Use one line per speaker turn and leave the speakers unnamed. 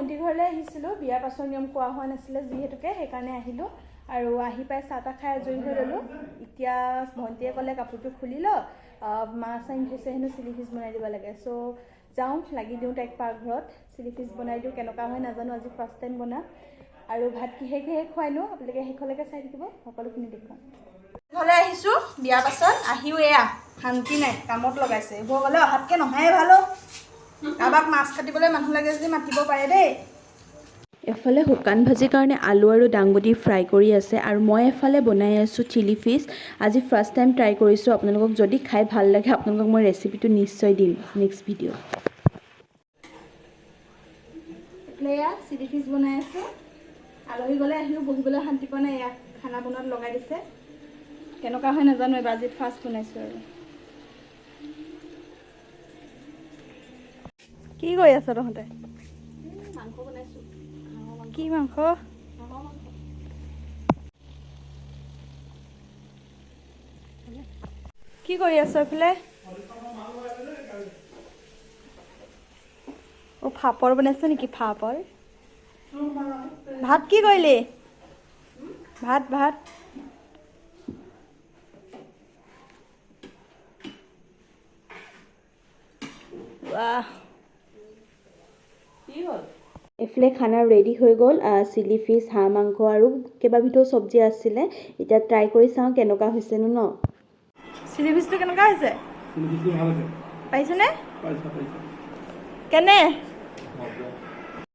ভণ্টি ঘৰলৈ আহিছিলোঁ বিয়াৰ পাছৰ নিয়ম কোৱা হোৱা নাছিলে যিহেতুকে সেইকাৰণে আহিলোঁ আৰু আহি পাই চাহ তাহ খাই আজৰি হৈ ল'লোঁ এতিয়া ভণ্টিয়ে ক'লে কাপোৰটো খুলি ল মাছ আনি থৈছে হেনো চিলি ফিছ বনাই দিব লাগে চ' যাওঁ লাগি দিওঁ তাইক পাকঘৰত চিলি ফিছ বনাই দিওঁ কেনেকুৱা হয় নাজানো আজি ফাৰ্ষ্ট টাইম বনাম আৰু ভাত কিহে খুৱাই নো আপোনালোকে শেষলৈকে চাই থাকিব সকলোখিনি দেখুৱাম ঘৰলৈ আহিছোঁ বিয়াৰ পাছত আহিও এয়া শান্তি নাই কামত লগাইছে এইবোৰ গ'লে অহাতকৈ নহাই ভাল কাৰোবাক মাছ কাটিবলৈ মানুহ লাগে যদি মাতিব পাৰে দেই
এফালে শুকান ভাজিৰ কাৰণে আলু আৰু দাংবডি ফ্ৰাই কৰি আছে আৰু মই এফালে বনাই আছোঁ চিলি ফিছ আজি ফাৰ্ষ্ট টাইম ট্ৰাই কৰিছোঁ আপোনালোকক যদি খাই ভাল লাগে আপোনালোকক মই ৰেচিপিটো নিশ্চয় দিম নেক্সট ভিডিঅ'
এয়া চিলি ফিছ বনাই আছোঁ আলহী গ'লে আহিও বহিবলৈ শান্তি পোৱা নাই এয়া খানা বনোৱাত লগাই দিছে কেনেকুৱা হয় নাজানো এবাৰ আজি ফাৰ্ষ্ট বনাইছোঁ আৰু কি কৰি আছ তহঁতে মাংস বনাইছোঁ কি মাংস কি কৰি আছ এইফালে অ' ফাপৰ বনাইছে নেকি ফাপৰ ভাত কি কৰিলি ভাত ৱাহ
এইফালে খানা ৰেডি হৈ গ'ল চিলি ফিছ হাঁহ মাংস আৰু কেইবাবিধো চব্জি আছিলে এতিয়া ট্ৰাই কৰি চাওঁ কেনেকুৱা হৈছেনো ন
চিলি ফিছটো কেনেকুৱা হৈছে পাৰিছেনে কেনে